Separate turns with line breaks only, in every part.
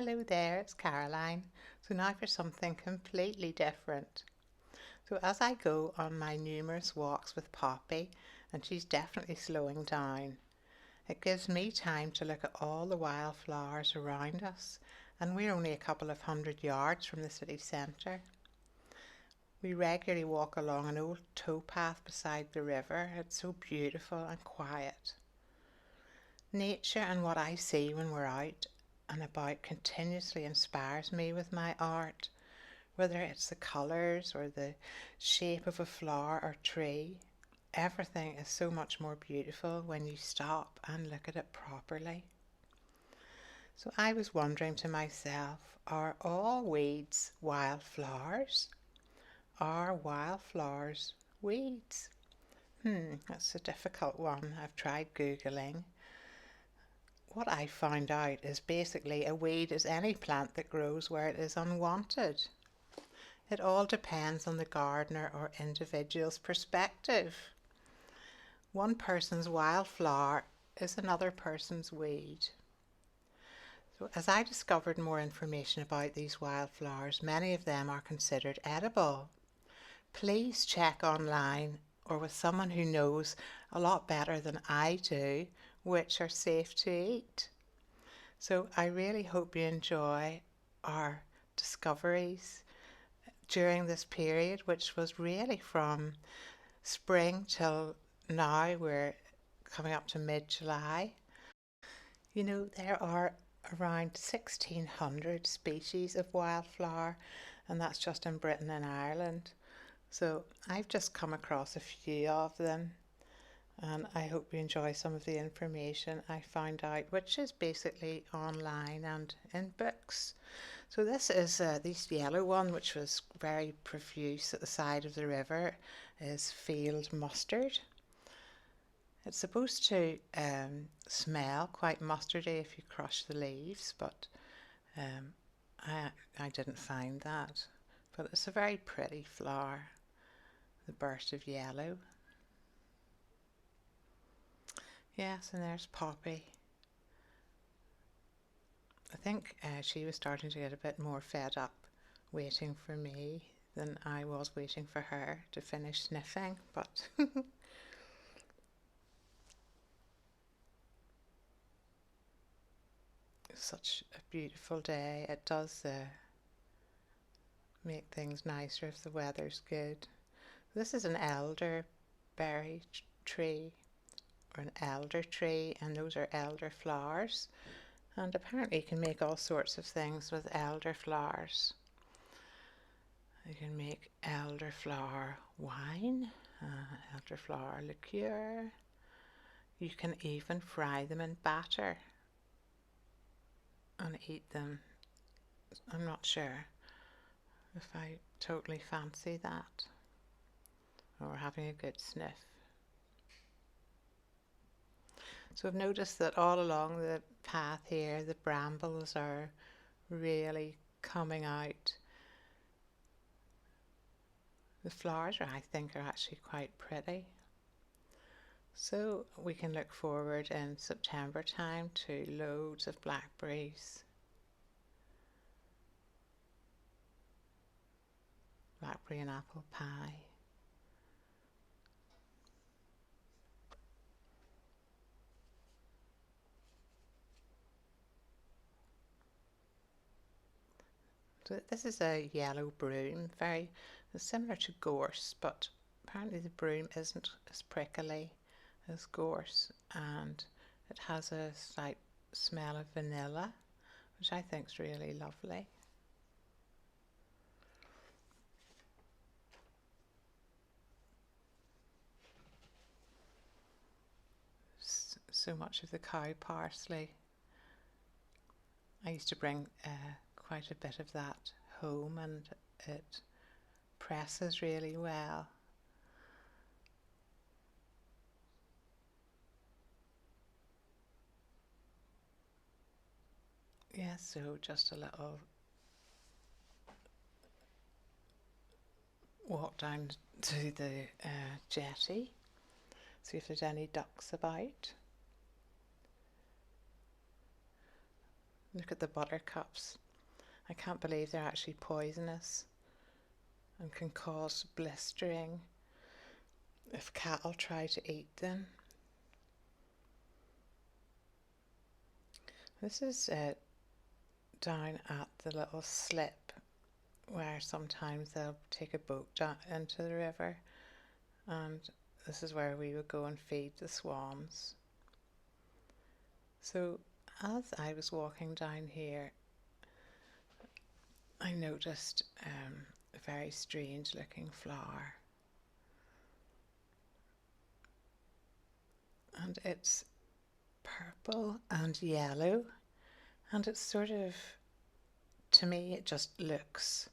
Hello there, it's Caroline. So now for something completely different. So as I go on my numerous walks with Poppy, and she's definitely slowing down, it gives me time to look at all the wildflowers around us, and we're only a couple of 100 yards from the city centre. We regularly walk along an old towpath beside the river. It's so beautiful and quiet. Nature and what I see when we're out and about continuously inspires me with my art, whether it's the colours or the shape of a flower or tree. Everything is so much more beautiful when you stop and look at it properly. So I was wondering to myself, are all weeds wildflowers? Are wildflowers weeds? That's a difficult one. I've tried Googling. What I found out is basically a weed is any plant that grows where it is unwanted. It all depends on the gardener or individual's perspective. One person's wildflower is another person's weed. So as I discovered more information about these wildflowers, many of them are considered edible. Please check online or with someone who knows a lot better than I do which are safe to eat. So I really hope you enjoy our discoveries during this period, which was really from spring till now. We're coming up to mid-July. You know, there are around 1,600 species of wildflower, and that's just in Britain and Ireland. So I've just come across a few of them, and I hope you enjoy some of the information I found out, which is basically online and in books. So this is this yellow one, which was very profuse at the side of the river, is field mustard. It's supposed to smell quite mustardy if you crush the leaves, but I didn't find that. But it's a very pretty flower, the burst of yellow. Yes, and there's Poppy. I think she was starting to get a bit more fed up waiting for me than I was waiting for her to finish sniffing, but it's such a beautiful day. It does make things nicer if the weather's good. This is an elderberry tree, or an elder tree, and those are elder flowers, and apparently you can make all sorts of things with elder flowers. You can make elderflower wine, elderflower liqueur. You can even fry them in batter and eat them. I'm not sure if I totally fancy that, or having a good sniff. So I've noticed that all along the path here, the brambles are really coming out. The flowers, I think, are actually quite pretty. So we can look forward in September time to loads of blackberries. Blackberry and apple pie. So this is a yellow broom, very similar to gorse, but apparently the broom isn't as prickly as gorse, and it has a slight smell of vanilla, which I think is really lovely. So much of the cow parsley. I used to bring quite a bit of that home, and it presses really well. Yeah, so just a little walk down to the jetty, see if there's any ducks about. Look at the buttercups. I can't believe they're actually poisonous and can cause blistering if cattle try to eat them. This is down at the little slip where sometimes they'll take a boat down into the river, and this is where we would go and feed the swans. So as I was walking down here, I noticed a very strange looking flower, and it's purple and yellow, and it's sort of, to me it just looks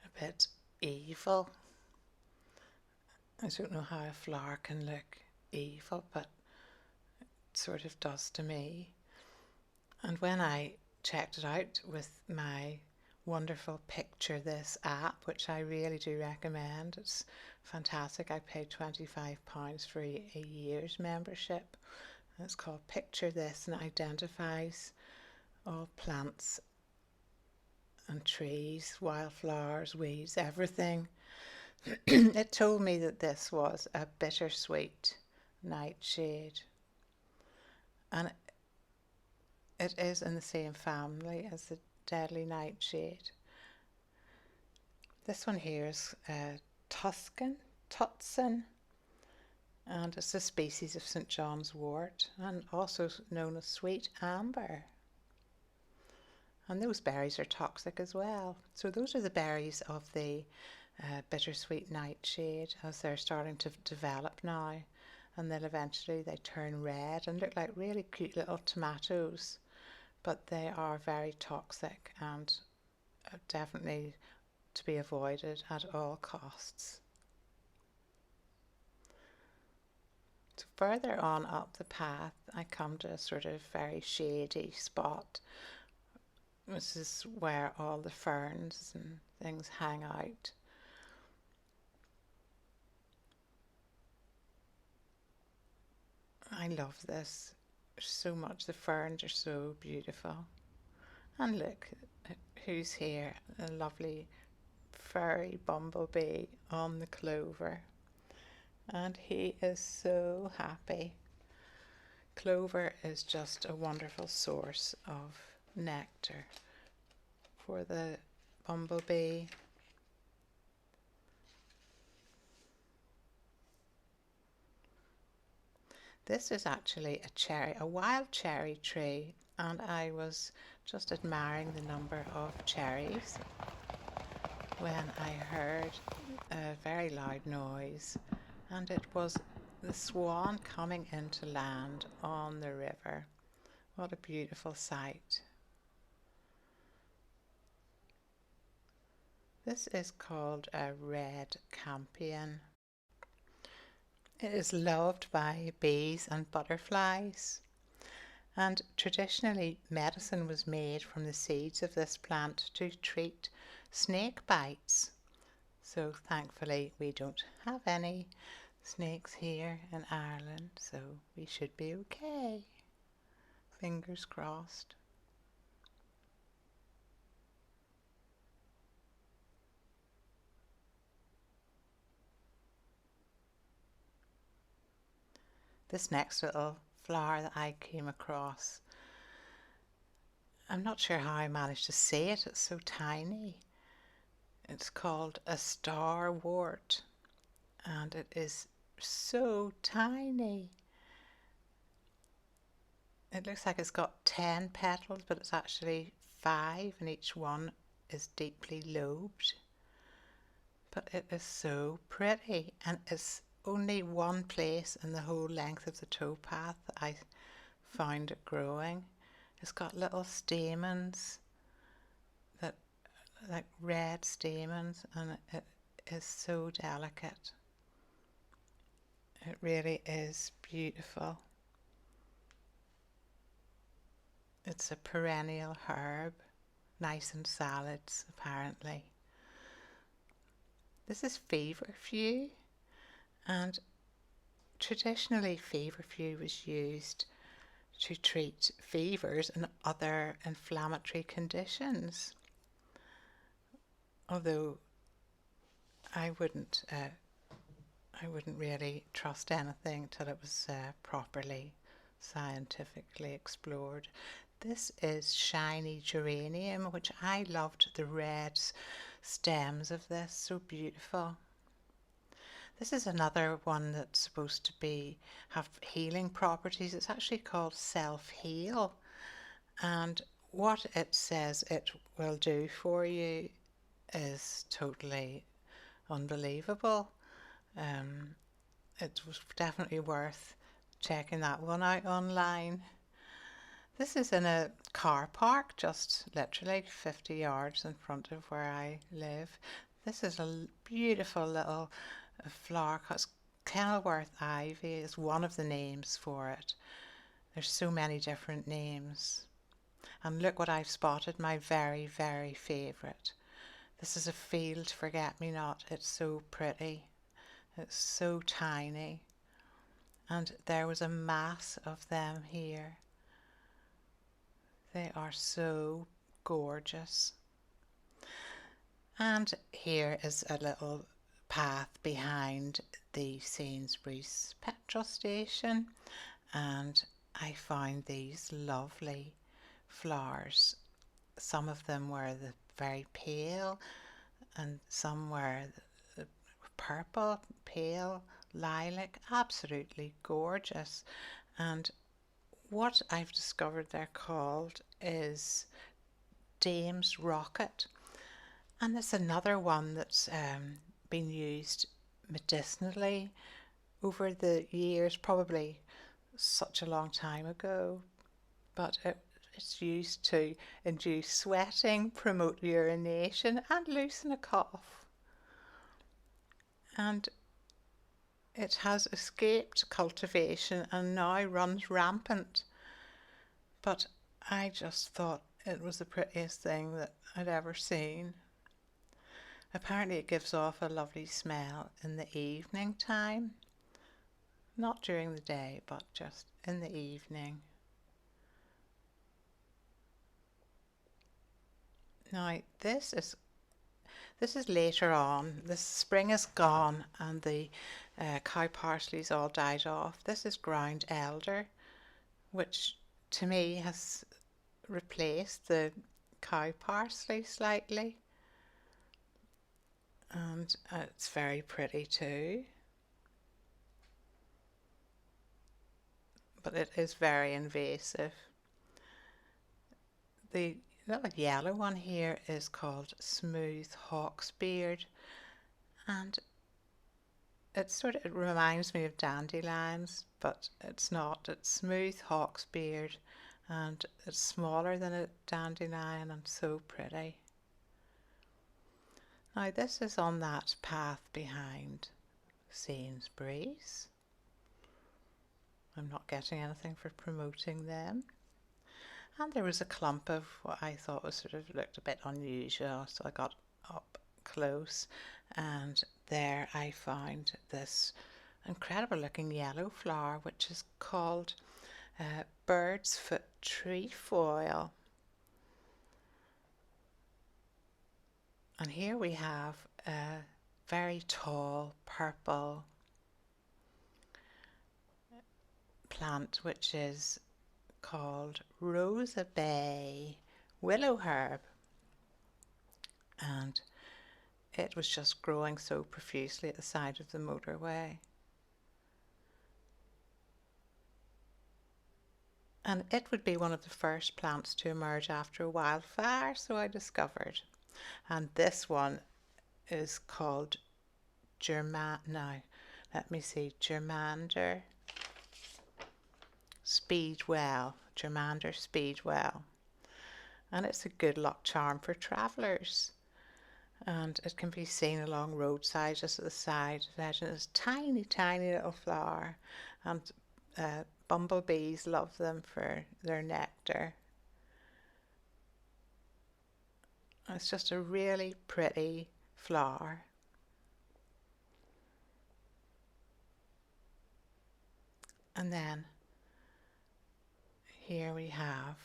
a bit evil. I don't know how a flower can look evil, but it sort of does to me. And when I checked it out with my wonderful Picture This app, which I really do recommend, it's fantastic. I paid £25 for a year's membership. It's called Picture This, and it identifies all plants and trees, wildflowers, weeds, everything. It told me that this was a Bittersweet Nightshade, and it is in the same family as the Deadly Nightshade. This one here is Tutsin, and it's a species of St. John's wort, and also known as sweet amber. And those berries are toxic as well. So those are the berries of the Bittersweet Nightshade as they're starting to develop now, and then eventually they turn red and look like really cute little tomatoes, but they are very toxic and definitely to be avoided at all costs. So further on up the path I come to a sort of very shady spot. This is where all the ferns and things hang out. I love this so much. The ferns are so beautiful. And look who's here, a lovely furry bumblebee on the clover. And he is so happy. Clover is just a wonderful source of nectar for the bumblebee. This is actually a cherry, a wild cherry tree, and I was just admiring the number of cherries when I heard a very loud noise, and it was the swan coming into land on the river. What a beautiful sight. This is called a red campion. It is loved by bees and butterflies, and traditionally medicine was made from the seeds of this plant to treat snake bites. So thankfully we don't have any snakes here in Ireland, so we should be okay. Fingers crossed. This next little flower that I came across, I'm not sure how I managed to see it, it's so tiny. It's called a Starwort, and it is so tiny. It looks like it's got 10 petals, but it's actually 5, and each one is deeply lobed. But it is so pretty, and it's only one place in the whole length of the towpath that I found it growing. It's got little stamens, that like red stamens, and it is so delicate. It really is beautiful. It's a perennial herb, nice in salads apparently. This is Feverfew, and traditionally Feverfew was used to treat fevers and other inflammatory conditions. Although I wouldn't really trust anything till it was properly scientifically explored. This is shiny geranium, which I loved the red stems of this, so beautiful. This is another one that's supposed to have healing properties. It's actually called Selfheal, and what it says it will do for you is totally unbelievable. It was definitely worth checking that one out online. This is in a car park, just literally 50 yards in front of where I live. This is a beautiful little flower. It's Kenilworth ivy is one of the names for it. There's so many different names. And look what I've spotted, my very, very favourite. This is a field forget-me-not. It's so pretty. It's so tiny. And there was a mass of them here. They are so gorgeous. And here is a little path behind the Sainsbury's petrol station, and I found these lovely flowers. Some of them were the very pale and some were the purple, pale, lilac, absolutely gorgeous. And what I've discovered they're called is Dame's Rocket, and it's another one that's been used medicinally over the years, probably such a long time ago, but it's used to induce sweating, promote urination and loosen a cough. And it has escaped cultivation and now runs rampant. But I just thought it was the prettiest thing that I'd ever seen. Apparently it gives off a lovely smell in the evening time. Not during the day, but just in the evening. Now this is later on. This spring is gone and the cow parsley's all died off. This is ground elder, which to me has replaced the cow parsley slightly, and it's very pretty too, but it is very invasive. The little yellow one here is called Smooth Hawksbeard, and it reminds me of dandelions, but it's not. It's Smooth Hawksbeard, and it's smaller than a dandelion and so pretty. Now this is on that path behind Sainsbury's. I'm not getting anything for promoting them. And there was a clump of what I thought was looked a bit unusual, so I got up close, and there I found this incredible looking yellow flower, which is called bird's foot trefoil. And here we have a very tall purple plant, which is called Rosa willow herb, and it was just growing so profusely at the side of the motorway. And it would be one of the first plants to emerge after a wildfire, so I discovered. And this one is called Germander Speedwell. Germander Speedwell. And it's a good luck charm for travellers. And it can be seen along roadsides, just at the side. It's a tiny, tiny little flower. And bumblebees love them for their nectar. It's just a really pretty flower. And then here we have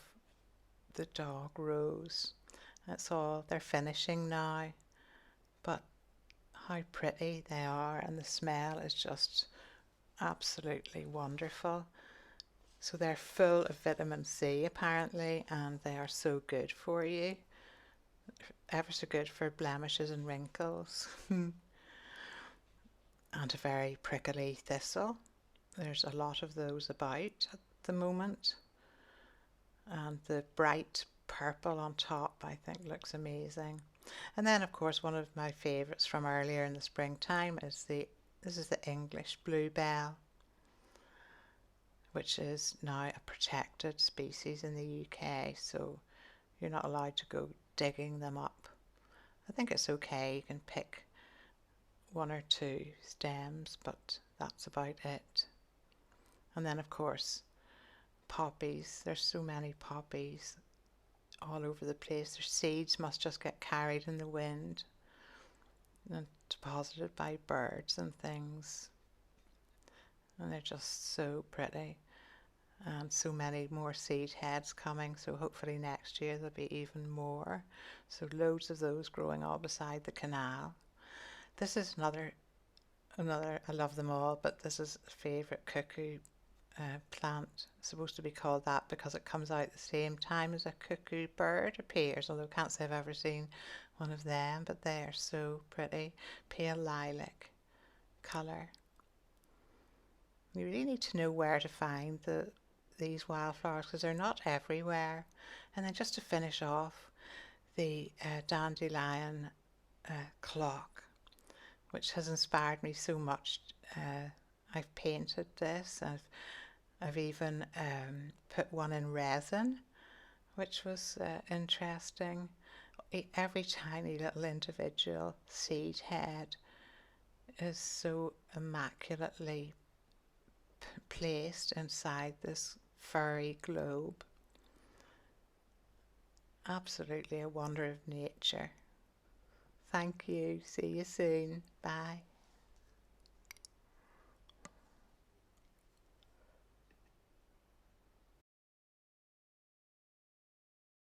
the dog Rose. That's all, they're finishing now, but how pretty they are, and the smell is just absolutely wonderful. So they're full of vitamin C apparently, and they are so good for you, ever so good for blemishes and wrinkles. And a very prickly thistle. There's a lot of those about at the moment, and the bright purple on top I think looks amazing. And then of course one of my favourites from earlier in the springtime is this is the English Bluebell, which is now a protected species in the UK, so you're not allowed to go digging them up. I think it's okay, you can pick one or two stems, but that's about it. And then of course poppies, there's so many poppies all over the place. Their seeds must just get carried in the wind and deposited by birds and things, and they're just so pretty. And so many more seed heads coming, so hopefully next year there'll be even more. So loads of those growing all beside the canal. This is another, I love them all, but this is a favourite cuckoo plant. It's supposed to be called that because it comes out at the same time as a cuckoo bird appears, although I can't say I've ever seen one of them, but they are so pretty. Pale lilac colour. You really need to know where to find these wildflowers because they're not everywhere. And then just to finish off, the dandelion clock, which has inspired me so much. I've painted this. I've even put one in resin, which was interesting. Every tiny little individual seed head is so immaculately placed inside this furry globe. Absolutely a wonder of nature. Thank you. See you soon. Bye.